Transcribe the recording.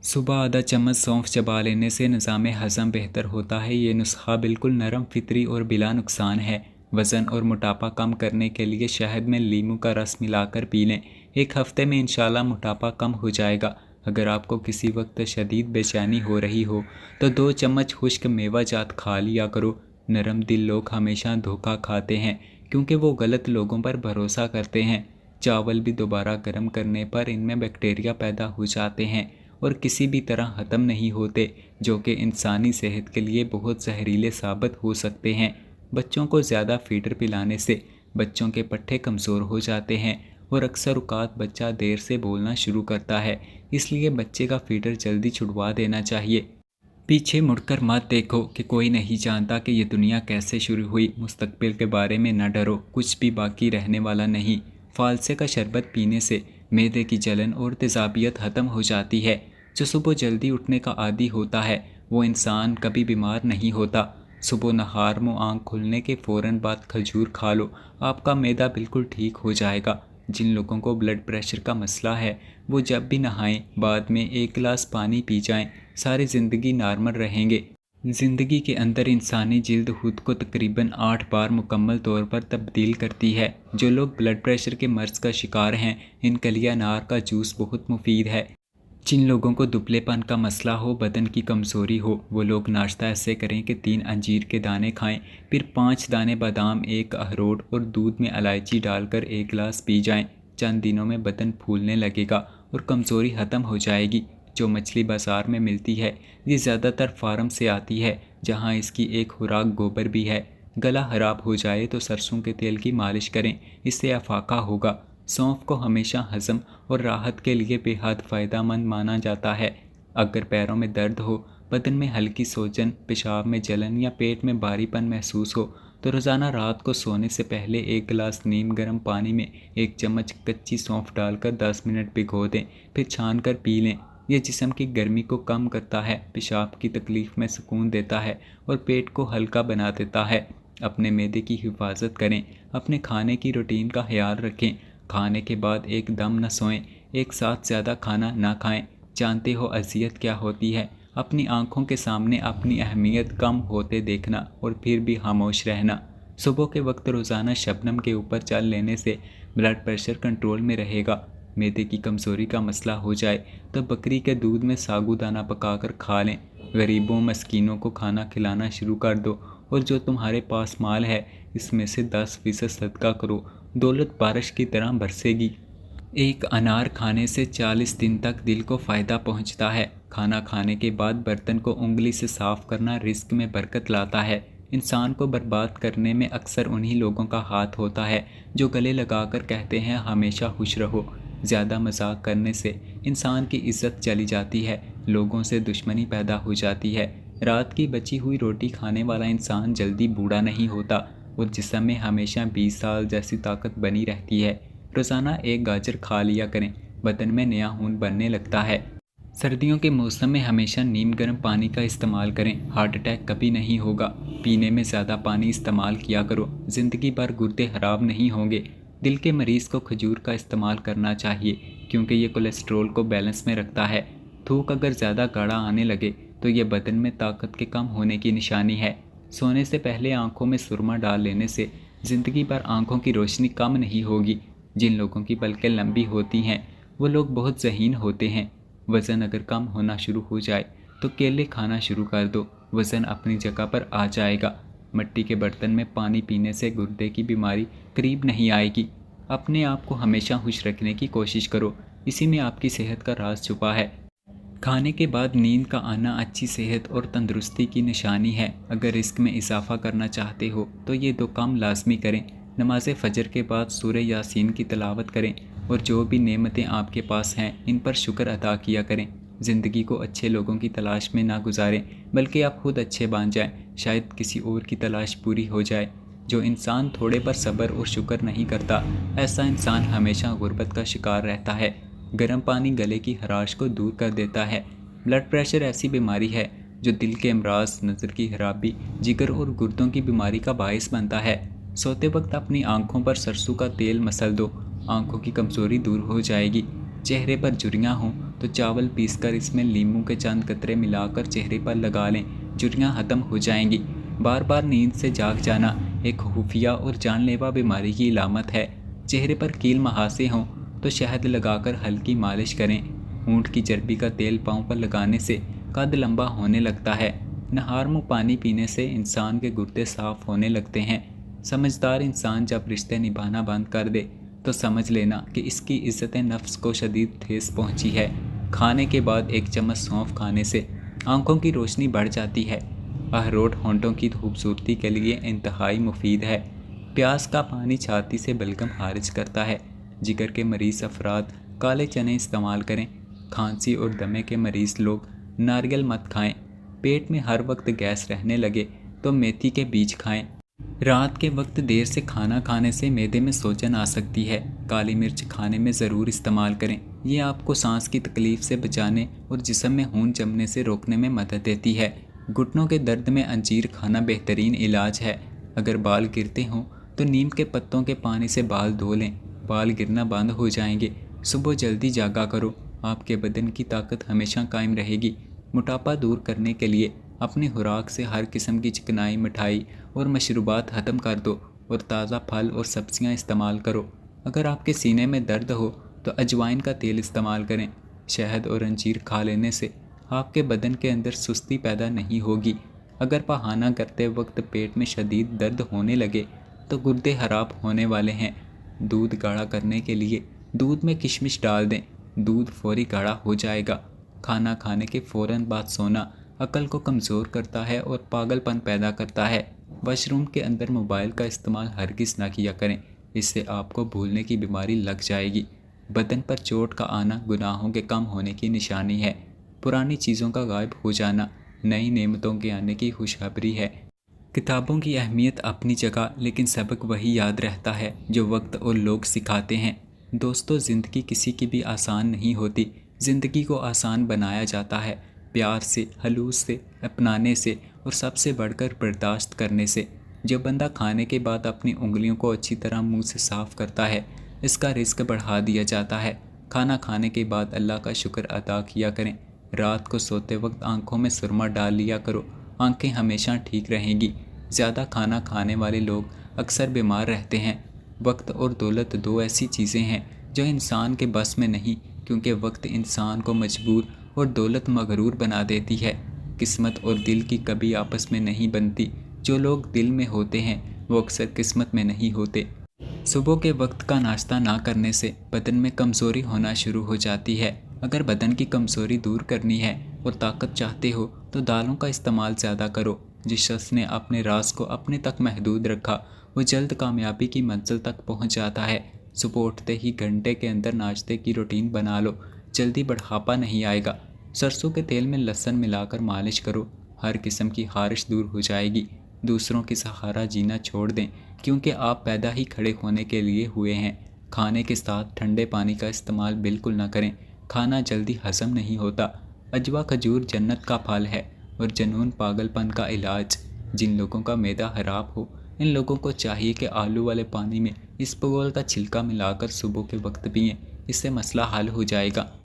صبح آدھا چمچ سونف چبا لینے سے نظام ہضم بہتر ہوتا ہے۔ یہ نسخہ بالکل نرم، فطری اور بلا نقصان ہے۔ وزن اور موٹاپا کم کرنے کے لیے شہد میں لیموں کا رس ملا کر پی لیں۔ ایک ہفتے میں انشاءاللہ موٹاپا کم ہو جائے گا۔ اگر آپ کو کسی وقت شدید بے چینی ہو رہی ہو تو 2 چمچ خشک میوہ جات کھا لیا کرو۔ نرم دل لوگ ہمیشہ دھوکہ کھاتے ہیں کیونکہ وہ غلط لوگوں پر بھروسہ کرتے ہیں۔ چاول بھی دوبارہ گرم کرنے پر ان میں بیکٹیریا پیدا ہو جاتے ہیں اور کسی بھی طرح ختم نہیں ہوتے، جو کہ انسانی صحت کے لیے بہت زہریلے ثابت ہو سکتے ہیں۔ بچوں کو زیادہ فیڈر پلانے سے بچوں کے پٹھے کمزور ہو جاتے ہیں اور اکثر اوقات بچہ دیر سے بولنا شروع کرتا ہے، اس لیے بچے کا فیڈر جلدی چھڑوا دینا چاہیے۔ پیچھے مڑ کر مت دیکھو کہ کوئی نہیں جانتا کہ یہ دنیا کیسے شروع ہوئی۔ مستقبل کے بارے میں نہ ڈرو، کچھ بھی باقی رہنے والا نہیں۔ فالسے کا شربت پینے سے معدے کی جلن اور تیزابیت ختم ہو جاتی ہے۔ جو صبح جلدی اٹھنے کا عادی ہوتا ہے وہ انسان کبھی بیمار نہیں ہوتا۔ صبح نہار منہ آنکھ کھلنے کے فوراً بعد کھجور کھا لو، آپ کا معدہ بالکل ٹھیک ہو جائے گا۔ جن لوگوں کو بلڈ پریشر کا مسئلہ ہے وہ جب بھی نہائیں بعد میں 1 گلاس پانی پی جائیں، ساری زندگی نارمل رہیں گے۔ زندگی کے اندر انسانی جلد خود کو تقریباً 8 بار مکمل طور پر تبدیل کرتی ہے۔ جو لوگ بلڈ پریشر کے مرض کا شکار ہیں ان کے لیے انار کا جوس بہت مفید ہے۔ جن لوگوں کو دبلے پن کا مسئلہ ہو، بدن کی کمزوری ہو، وہ لوگ ناشتہ ایسے کریں کہ 3 انجیر کے دانے کھائیں، پھر 5 دانے بادام، 1 اخروٹ اور دودھ میں الائچی ڈال کر 1 گلاس پی جائیں۔ چند دنوں میں بدن پھولنے لگے گا اور کمزوری ختم ہو جائے گی۔ جو مچھلی بازار میں ملتی ہے یہ زیادہ تر فارم سے آتی ہے جہاں اس کی ایک خوراک گوبر بھی ہے۔ گلا خراب ہو جائے تو سرسوں کے تیل کی مالش کریں، اس سے افاقہ ہوگا۔ سونف کو ہمیشہ ہضم اور راحت کے لیے بے حد فائدہ مند مانا جاتا ہے۔ اگر پیروں میں درد ہو، بدن میں ہلکی سوجن، پیشاب میں جلن یا پیٹ میں بھاری پن محسوس ہو تو روزانہ رات کو سونے سے پہلے 1 گلاس نیم گرم پانی میں 1 چمچ کچی سونف ڈال کر 10 منٹ بھگو دیں، پھر چھان کر پی لیں۔ یہ جسم کی گرمی کو کم کرتا ہے، پیشاب کی تکلیف میں سکون دیتا ہے اور پیٹ کو ہلکا بنا دیتا ہے۔ اپنے معدے کی حفاظت کریں، اپنے کھانے کی روٹین کا خیال رکھیں۔ کھانے کے بعد ایک دم نہ سوئیں، ایک ساتھ زیادہ کھانا نہ کھائیں۔ جانتے ہو اذیت کیا ہوتی ہے؟ اپنی آنکھوں کے سامنے اپنی اہمیت کم ہوتے دیکھنا اور پھر بھی خاموش رہنا۔ صبح کے وقت روزانہ شبنم کے اوپر چل لینے سے بلڈ پریشر کنٹرول میں رہے گا۔ معدے کی کمزوری کا مسئلہ ہو جائے تو بکری کے دودھ میں ساگو دانہ پکا کر کھا لیں۔ غریبوں مسکینوں کو کھانا کھلانا شروع کر دو اور جو تمہارے پاس مال ہے اس میں سے 10% صدقہ کرو، دولت بارش کی طرح برسے گی۔ ایک انار کھانے سے 40 دن تک دل کو فائدہ پہنچتا ہے۔ کھانا کھانے کے بعد برتن کو انگلی سے صاف کرنا رزق میں برکت لاتا ہے۔ انسان کو برباد کرنے میں اکثر انہی لوگوں کا ہاتھ ہوتا ہے جو گلے لگا کر کہتے ہیں ہمیشہ خوش رہو۔ زیادہ مذاق کرنے سے انسان کی عزت چلی جاتی ہے، لوگوں سے دشمنی پیدا ہو جاتی ہے۔ رات کی بچی ہوئی روٹی کھانے والا انسان جلدی بوڑھا نہیں ہوتا اور جسم میں ہمیشہ 20 سال جیسی طاقت بنی رہتی ہے۔ روزانہ 1 گاجر کھا لیا کریں، بدن میں نیا خون بننے لگتا ہے۔ سردیوں کے موسم میں ہمیشہ نیم گرم پانی کا استعمال کریں، ہارٹ اٹیک کبھی نہیں ہوگا۔ پینے میں زیادہ پانی استعمال کیا کرو، زندگی بھر گردے خراب نہیں ہوں گے۔ دل کے مریض کو کھجور کا استعمال کرنا چاہیے کیونکہ یہ کولیسٹرول کو بیلنس میں رکھتا ہے۔ تھوک اگر زیادہ گاڑھا آنے لگے تو یہ بدن میں طاقت کے کم ہونے کی نشانی ہے۔ سونے سے پہلے آنکھوں میں سرما ڈال لینے سے زندگی بھر آنکھوں کی روشنی کم نہیں ہوگی۔ جن لوگوں کی پلکیں لمبی ہوتی ہیں وہ لوگ بہت ذہین ہوتے ہیں۔ وزن اگر کم ہونا شروع ہو جائے تو کیلے کھانا شروع کر دو، وزن اپنی جگہ پر آ جائے گا۔ مٹی کے برتن میں پانی پینے سے گردے کی بیماری قریب نہیں آئے گی۔ اپنے آپ کو ہمیشہ خوش رکھنے کی کوشش کرو، اسی میں آپ کی صحت کا راز چھپا ہے۔ کھانے کے بعد نیند کا آنا اچھی صحت اور تندرستی کی نشانی ہے۔ اگر رزق میں اضافہ کرنا چاہتے ہو تو یہ 2 کام لازمی کریں۔ نماز فجر کے بعد سورہ یاسین کی تلاوت کریں اور جو بھی نعمتیں آپ کے پاس ہیں ان پر شکر ادا کیا کریں۔ زندگی کو اچھے لوگوں کی تلاش میں نہ گزاریں بلکہ آپ خود اچھے بن جائیں، شاید کسی اور کی تلاش پوری ہو جائے۔ جو انسان تھوڑے پر صبر اور شکر نہیں کرتا، ایسا انسان ہمیشہ غربت کا شکار رہتا ہے۔ گرم پانی گلے کی خراش کو دور کر دیتا ہے۔ بلڈ پریشر ایسی بیماری ہے جو دل کے امراض، نظر کی خرابی، جگر اور گردوں کی بیماری کا باعث بنتا ہے۔ سوتے وقت اپنی آنکھوں پر سرسوں کا تیل مسل دو، آنکھوں کی کمزوری دور ہو جائے گی۔ چہرے پر جھریاں ہوں تو چاول پیس کر اس میں لیموں کے چند قطرے ملا کر چہرے پر لگا لیں، جھریاں ختم ہو جائیں گی۔ بار بار نیند سے جاگ جانا ایک خفیہ اور جان لیوا بیماری کی علامت ہے۔ چہرے پر کیل مہاسے ہوں تو شہد لگا کر ہلکی مالش کریں۔ اونٹ کی چربی کا تیل پاؤں پر لگانے سے قد لمبا ہونے لگتا ہے۔ نہار منہ پانی پینے سے انسان کے گردے صاف ہونے لگتے ہیں۔ سمجھدار انسان جب رشتے نبھانا بند کر دے تو سمجھ لینا کہ اس کی عزت نفس کو شدید ٹھیس پہنچی ہے۔ کھانے کے بعد ایک چمچ سونف کھانے سے آنکھوں کی روشنی بڑھ جاتی ہے۔ اخروٹ ہونٹوں کی خوبصورتی کے لیے انتہائی مفید ہے۔ پیاز کا پانی چھاتی سے بلغم خارج کرتا ہے۔ جگر کے مریض افراد کالے چنے استعمال کریں۔ کھانسی اور دمے کے مریض لوگ ناریل مت کھائیں۔ پیٹ میں ہر وقت گیس رہنے لگے تو میتھی کے بیج کھائیں۔ رات کے وقت دیر سے کھانا کھانے سے معدے میں سوجن آ سکتی ہے۔ کالی مرچ کھانے میں ضرور استعمال کریں۔ یہ آپ کو سانس کی تکلیف سے بچانے اور جسم میں خون جمنے سے روکنے میں مدد دیتی ہے۔ گھٹنوں کے درد میں انجیر کھانا بہترین علاج ہے۔ اگر بال گرتے ہوں تو نیم کے پتوں کے پانی سے بال دھو لیں، بال گرنا بند ہو جائیں گے۔ صبح جلدی جاگا کرو، آپ کے بدن کی طاقت ہمیشہ قائم رہے گی۔ موٹاپا دور کرنے کے لیے اپنی خوراک سے ہر قسم کی چکنائی، مٹھائی اور مشروبات ختم کر دو اور تازہ پھل اور سبزیاں استعمال کرو۔ اگر آپ کے سینے میں درد ہو تو اجوائن کا تیل استعمال کریں۔ شہد اور انجیر کھا لینے سے آپ کے بدن کے اندر سستی پیدا نہیں ہوگی۔ اگر پخانہ کرتے وقت پیٹ میں شدید درد ہونے لگے تو گردے خراب ہونے والے ہیں۔ دودھ گاڑھا کرنے کے لیے دودھ میں کشمش ڈال دیں، دودھ فوری گاڑھا ہو جائے گا۔ کھانا کھانے کے فوراً بعد سونا عقل کو کمزور کرتا ہے اور پاگل پن پیدا کرتا ہے۔ واش روم کے اندر موبائل کا استعمال ہرگز نہ کیا کریں، اس سے آپ کو بھولنے کی بیماری لگ جائے گی۔ بدن پر چوٹ کا آنا گناہوں کے کم ہونے کی نشانی ہے۔ پرانی چیزوں کا غائب ہو جانا نئی نعمتوں کے آنے کی خوشخبری ہے۔ کتابوں کی اہمیت اپنی جگہ، لیکن سبق وہی یاد رہتا ہے جو وقت اور لوگ سکھاتے ہیں۔ دوستو، زندگی کسی کی بھی آسان نہیں ہوتی۔ زندگی کو آسان بنایا جاتا ہے پیار سے، خلوص سے، اپنانے سے اور سب سے بڑھ کر برداشت کرنے سے۔ جو بندہ کھانے کے بعد اپنی انگلیوں کو اچھی طرح منہ سے صاف کرتا ہے، اس کا رزق بڑھا دیا جاتا ہے۔ کھانا کھانے کے بعد اللہ کا شکر ادا کیا کریں۔ رات کو سوتے وقت آنکھوں میں سرما ڈال لیا کرو، آنکھیں ہمیشہ ٹھیک رہیں گی۔ زیادہ کھانا کھانے والے لوگ اکثر بیمار رہتے ہیں۔ وقت اور دولت دو ایسی چیزیں ہیں جو انسان کے بس میں نہیں، کیونکہ وقت انسان کو مجبور اور دولت مغرور بنا دیتی ہے۔ قسمت اور دل کی کبھی آپس میں نہیں بنتی۔ جو لوگ دل میں ہوتے ہیں وہ اکثر قسمت میں نہیں ہوتے۔ صبح کے وقت کا ناشتہ نہ کرنے سے بدن میں کمزوری ہونا شروع ہو جاتی ہے۔ اگر بدن کی کمزوری دور کرنی ہے اور طاقت چاہتے ہو تو دالوں کا استعمال زیادہ کرو۔ جس شخص نے اپنے راز کو اپنے تک محدود رکھا وہ جلد کامیابی کی منزل تک پہنچ جاتا ہے۔ صبح اٹھتے ہی گھنٹے کے اندر ناشتے کی روٹین بنا لو، جلدی بڑھاپا نہیں آئے گا۔ سرسوں کے تیل میں لہسن ملا کر مالش کرو، ہر قسم کی خارش دور ہو جائے گی۔ دوسروں کی سہارا جینا چھوڑ دیں، کیونکہ آپ پیدا ہی کھڑے ہونے کے لیے ہوئے ہیں۔ کھانے کے ساتھ ٹھنڈے پانی کا استعمال بالکل نہ کریں، کھانا جلدی ہضم نہیں ہوتا۔ اجوا کھجور جنت کا پھل ہے اور جنون پاگل پن کا علاج۔ جن لوگوں کا معدہ خراب ہو ان لوگوں کو چاہیے کہ آلو والے پانی میں اسبگول کا چھلکا ملا کر صبح کے وقت پئیں، اس سے مسئلہ حل ہو جائے گا۔